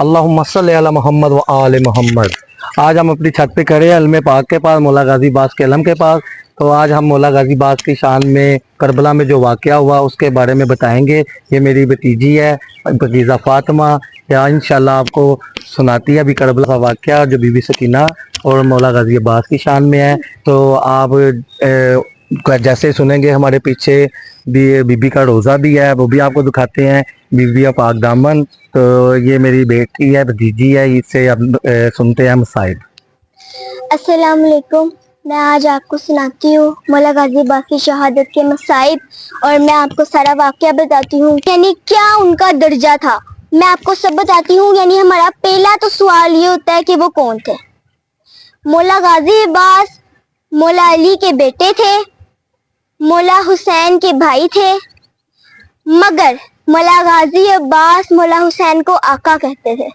अल्लाहुम्मा सल्ली अला मोहम्मद व आले मोहम्मद। आज हम अपनी छत पे खड़े हैं अलम पाक के पास, मौला गाजी बास के अलम के पास। तो आज हम मौला गाजी बास की शान में करबला में जो वाक़या हुआ उसके बारे में बताएंगे। ये मेरी भतीजी है भतीजा फातिमा, या इंशाल्लाह आपको सुनाती है अभी करबला का वाक़या जो बीबी सकीना और मौला गाजी बास की शान में है। तो आप जैसे सुनेंगे हमारे पीछे बीबी का रोज़ा भी है, वो भी आपको दिखाते हैं, बीबी पाक दामन। तो ये मेरी बेटी है, भतीजी है, इससे अब सुनते हैं मसाइब। अस्सलाम वालेकुम। मैं आज आपको सुनाती हूँ मौला गाजी बास की शहादत के मसाइब, और मैं आपको सारा वाक़या बताती हूँ, यानी क्या उनका दर्जा था। मैं आपको सब बताती हूँ। यानी हमारा पहला तो सवाल ये होता है कि वो कौन थे। मौला गाजी बास मौला अली के बेटे थे, मौला हुसैन के भाई थे, मगर मौला गाजी अब्बास मौला हुसैन को आका कहते थे।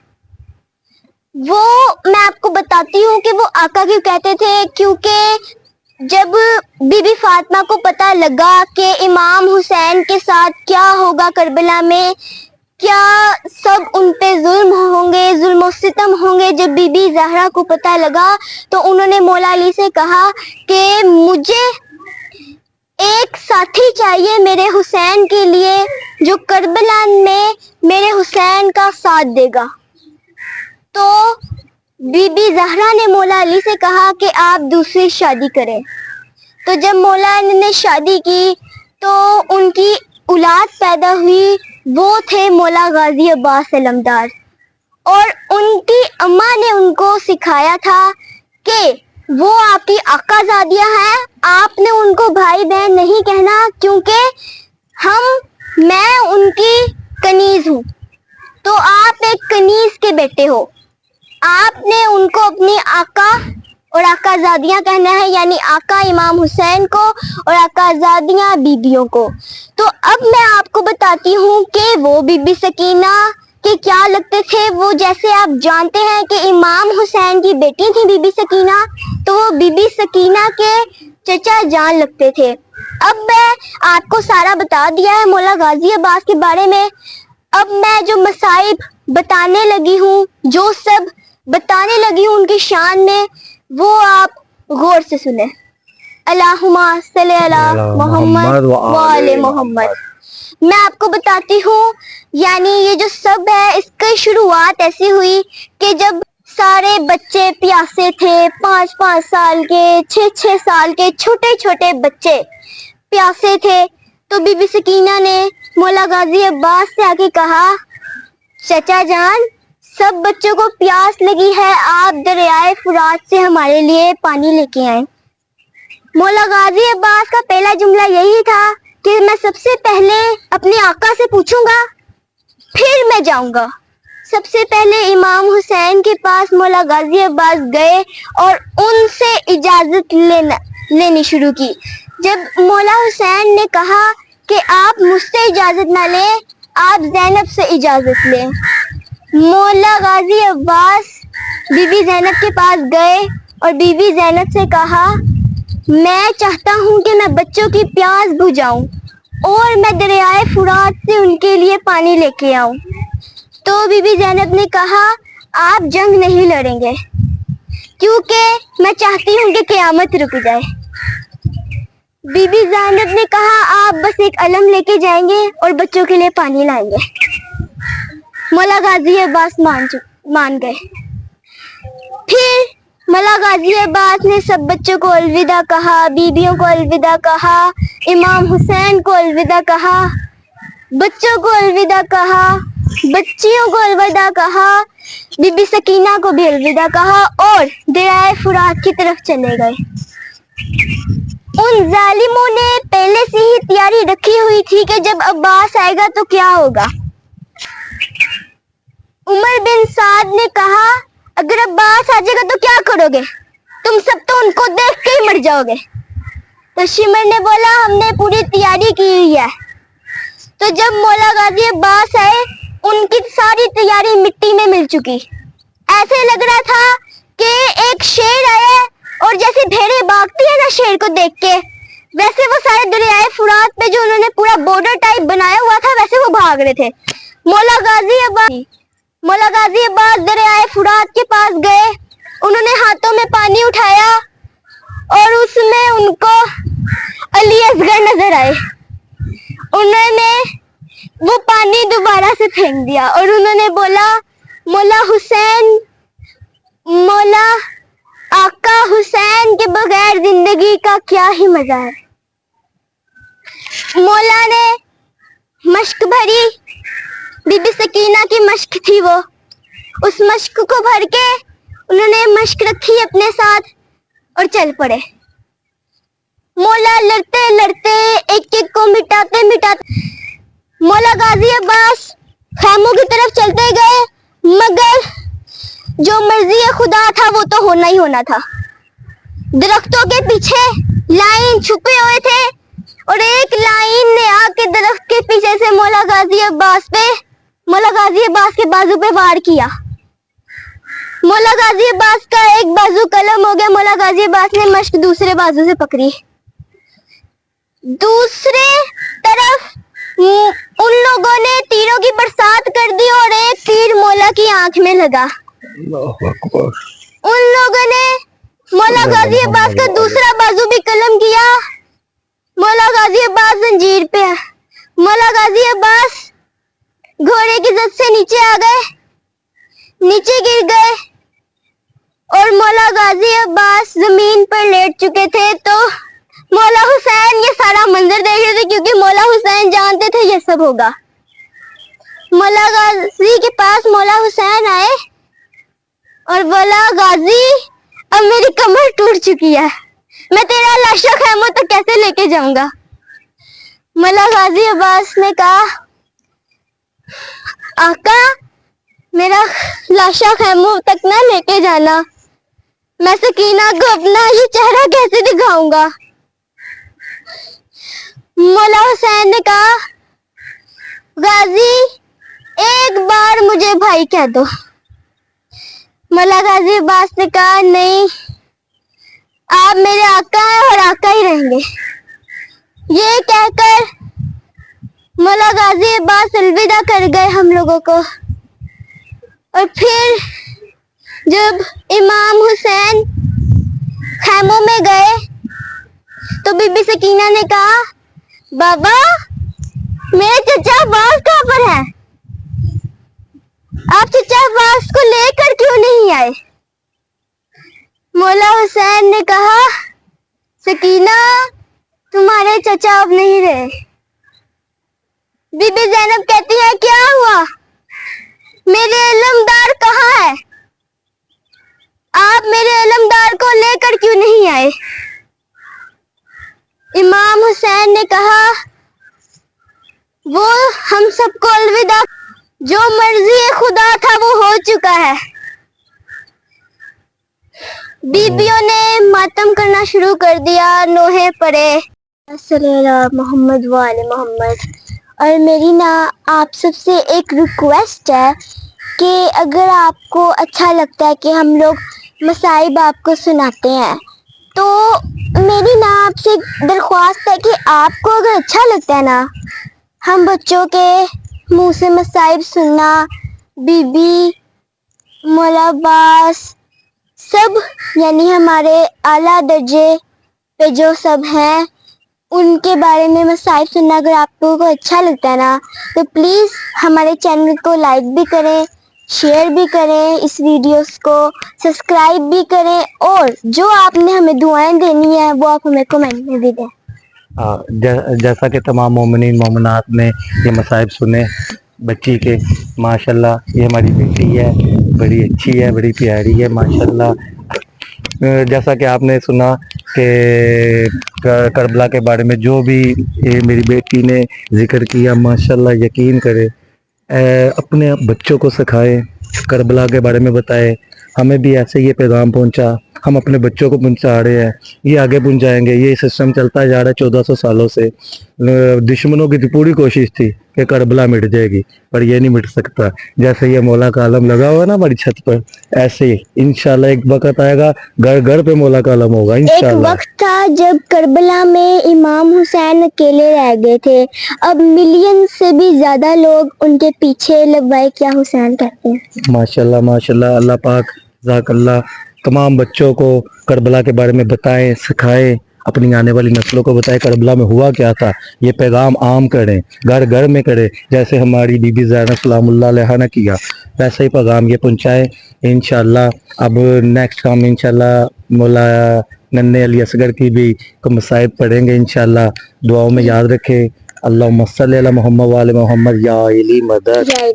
वो मैं आपको बताती हूँ कि वो आका क्यों कहते थे, क्योंकि जब बीबी फातिमा को पता लगा कि इमाम हुसैन के साथ क्या होगा करबला में, क्या सब उन पे जुल्म होंगे, जुल्म सितम होंगे, जब बीबी ज़हरा को पता लगा तो उन्होंने मौला अली से कहा कि मुझे एक साथी चाहिए मेरे हुसैन के लिए जो करबला में मेरे हुसैन का साथ देगा। तो बीबी ज़हरा ने मौला अली से कहा कि आप दूसरी शादी करें। तो जब मौला अली ने शादी की तो उनकी औलाद पैदा हुई, वो थे मौला गाजी अब्बास अलमदार। और उनकी अम्मा ने उनको सिखाया था कि वो आपकी आकाज़ादियाँ हैं, आपने उनको भाई बहन नहीं कहना, क्योंकि मैं उनकी कनीज़ हूँ। तो आप एक कनीज़ के बेटे हो, आपने उनको अपनी आका और आकाज़ादियाँ कहना है, यानी आका इमाम हुसैन को और आकाज़ादियाँ बीबियों को। तो अब मैं आपको बताती हूँ कि वो बीबी सकीना के क्या लगते थे। वो जैसे आप जानते हैं कि इमाम हुसैन की बेटी थी बीबी सकीना, तो वो बीबी सकीना के चचा जान लगते थे। अब मैं आपको सारा बता दिया है मौला गाजी अब्बास के बारे में। अब मैं जो मसाइब बताने लगी हूँ, जो सब बताने लगी हूँ उनकी शान में, वो आप गौर से सुने। अल्लाहुम्मा सल्ली अला मोहम्मद व आले मोहम्मद। मैं आपको बताती हूँ, यानी ये जो सब है इसकी शुरुआत ऐसी हुई कि जब सारे बच्चे प्यासे थे, 5-5 साल के, 6-6 साल के छोटे छोटे बच्चे प्यासे थे, तो बीबी सकीना ने मौला गाजी अब्बास से आके कहा, चचा जान सब बच्चों को प्यास लगी है, आप दरियाए फुरात से हमारे लिए पानी लेके आए। मौला गाजी अब्बास का पहला जुमला यही था कि मैं सबसे पहले अपने आका से पूछूंगा, फिर मैं जाऊंगा। सबसे पहले इमाम हुसैन के पास मौला गाजी अब्बास गए और उनसे इजाजत लेनी शुरू की। जब मौला हुसैन ने कहा कि आप मुझसे इजाजत ना लें, आप ज़ैनब से इजाजत लें, मौला गाजी अब्बास बीबी ज़ैनब के पास गए और बीबी ज़ैनब से कहा, मैं चाहता हूँ कि मैं बच्चों की प्यास बुझाऊं और मैं दरियाए फुरात से उनके लिए पानी लेके आऊं। तो बीबी ज़ैनब ने कहा, आप जंग नहीं लड़ेंगे, क्योंकि मैं चाहती हूँ कि क़यामत रुक जाए। बीबी ज़ैनब ने कहा, आप बस एक अलम लेके जाएंगे और बच्चों के लिए पानी लाएंगे। मौला गाजी अब्बास मान गए। फिर मौला गाजी अब्बास ने सब बच्चों को अलविदा कहा, बीबियों को अलविदा कहा, इमाम हुसैन को अलविदा कहा, बच्चों को अलविदा कहा, बच्चियों को अलविदा कहा, बीबी सकीना को भी अलविदा कहा और दरियाए फुरात की तरफ चले गए। उन जालिमों ने पहले से ही तैयारी रखी हुई थी कि जब अब्बास आएगा तो क्या होगा। उमर बिन साद ने कहा, अगर अब्बास आ जाएगा तो क्या करोगे, तुम सब तो उनको देख के ही मर जाओगे। तो शिमर ने बोला, हमने पूरी तैयारी की हुई है। तो जब मौला गाजी अब्बास आए, उनकी सारी तैयारी मिट्टी में मिल चुकी। ऐसे लग रहा था कि एक शेर आया और जैसे भेड़ें भागती है ना शेर को देख के, वैसे वो सारे दरियाए फुरात पे जो उन्होंने पूरा बॉर्डर टाइप बनाया हुआ था, वैसे वो भाग रहे थे। मौला गाजी अब्बास मौला गाजी अब्बास दरियाए फुरात के पास गए। उन्होंने हाथों में पानी उठाया और उसमें उनको अली असगर नजर आए। उन्होंने वो पानी दोबारा से फेंक दिया और उन्होंने बोला, मौला हुसैन, मौला आका हुसैन के बगैर जिंदगी का क्या ही मजा है। मौला ने मश्क भरी, बीबी सकीना की मश्क थी वो, उस मश्क को भर के उन्होंने मश्क रखी अपने साथ और चल पड़े। मौला लड़ते लड़ते एक एक को मिटाते मिटाते मौला गाजी अब्बास खैमों की तरफ चलते गए, मगर जो मर्जी खुदा था वो तो होना ही होना था। दरख्तों के पीछे लाइन छुपे हुए थे और एक लाइन ने आके दरख्त के पीछे से मौला गाजी अब्बास के बाजू पे वार किया। मौला गाजी अब्बास का एक बाजू कलम हो गया। मौला गाजी अब्बास ने मश्क दूसरे बाजू से पकड़ी। दूसरे तरफ उन लोगों ने तीरों की बरसात कर दी और एक तीर मौला की आंख में लगा। उन लोगों ने मौला गाजी अब्बास का दूसरा बाजू भी कलम किया। मौला गाजी अब्बास जंजीर पे है। मौला गाजी अब्बास घोड़े की जद से नीचे आ गए, नीचे गिर गए और मौला गाजी अब्बास जमीन पर लेट चुके थे। तो मौला हुसैन ये सारा मंजर देख रहे थे, क्योंकि मौला हुसैन जानते थे ये सब होगा। मौला गाजी के पास मौला हुसैन आए और बोला, गाजी अब मेरी कमर टूट चुकी है, मैं तेरा लाशा खैमों तक कैसे लेके जाऊंगा। मौला गाजी अब्बास ने कहा, आका मेरा लाशा खैमों तक ना लेके जाना, मैं सकीना को अपना ये चेहरा कैसे दिखाऊंगा। मौला हुसैन ने कहा, गाजी एक बार मुझे भाई कह दो। मौला गाजी अब्बास ने कहा, नहीं, आप मेरे आका हैं और आका ही रहेंगे। ये कहकर मौला गाजी अब्बास अलविदा कर गए हम लोगों को। और फिर जब इमाम हुसैन खैमों में गए तो बीबी सकीना ने कहा, बाबा मेरे चचा अब्बास कहाँ पर है, आप चचा अब्बास को लेकर क्यों नहीं आए। मौला हुसैन ने कहा, सकीना तुम्हारे चचा अब नहीं रहे। बीबी ज़ैनब कहती है, क्या हुआ, मेरे इल्मदार कहाँ है, आप मेरे इल्मदार को लेकर क्यों नहीं आए। इमाम हुसैन ने कहा, वो हम सबको अलविदा, जो मर्जी खुदा था वो हो चुका है। बीबियों ने मातम करना शुरू कर दिया, नोहे पड़े, सल्लल्लाहु मोहम्मद व आले मोहम्मद। और मेरी ना आप सबसे एक रिक्वेस्ट है कि अगर आपको अच्छा लगता है कि हम लोग मसाइब आपको सुनाते हैं, तो मेरी ना आपसे दरख्वास्त है कि आपको अगर अच्छा लगता है ना हम बच्चों के मुंह से मसाइब सुनना, बीबी, मौला अब्बास, सब यानी हमारे आला दर्जे पे जो सब हैं उनके बारे में मसाइब सुनना अगर आपको अच्छा लगता है ना, तो प्लीज़ हमारे चैनल को लाइक भी करें, शेयर भी करें, इस वीडियोस को सब्सक्राइब भी करें, और जो आपने हमें दुआएं देनी है वो आप हमें कमेंट में भी दें। जैसा कि तमाम मोमिनीन मोमिनात ने ये मसाइब सुने बच्ची के, माशाल्लाह ये हमारी बेटी है, बड़ी अच्छी है, बड़ी प्यारी है माशाल्लाह। जैसा कि आपने सुना कि करबला के बारे में जो भी ये मेरी बेटी ने जिक्र किया, माशाल्लाह यकीन करे, अपने बच्चों को सिखाए, करबला के बारे में बताए, हमें भी ऐसे ये पैगाम पहुंचा, हम अपने बच्चों को पहुंचा रहे हैं, ये आगे पहुंचाएंगे। ये सिस्टम चलता जा रहा है 1400 सालों से। दुश्मनों की तो पूरी कोशिश थी कि करबला मिट जाएगी, पर ये नहीं मिट सकता। जैसे ये मौला का आलम लगा हुआ है ना हमारी छत पर, ऐसे ही इंशाल्लाह एक वक्त आएगा घर घर पे मौला का आलम होगा एक इंशाल्लाह। वक्त था जब करबला में इमाम हुसैन अकेले रह गए थे, अब मिलियन से भी ज्यादा लोग उनके पीछे लब्बैक या हुसैन कहते हैं। माशाल्लाह माशाल्लाह, अल्लाह पाक ज़ाकल्लाह तमाम बच्चों को करबला के बारे में बताएं, सिखाएं, अपनी आने वाली नस्लों को बताएं करबला में हुआ क्या था। ये पैगाम आम करें, घर घर में करें, जैसे हमारी बीबी ज़ैनब सलामुल्लाह अलैहा ने किया, वैसे ही पैगाम ये पहुंचाएं इंशाल्लाह। अब नेक्स्ट हम इंशाल्लाह मौला नन्हे अली असगर की भी मसाइब पढ़ेंगे इंशाल्लाह। दुआओं में याद रखें। अल्लाहुम्मा सल्ली अला मुहम्मद व आले मुहम्मद या इली मदद। जय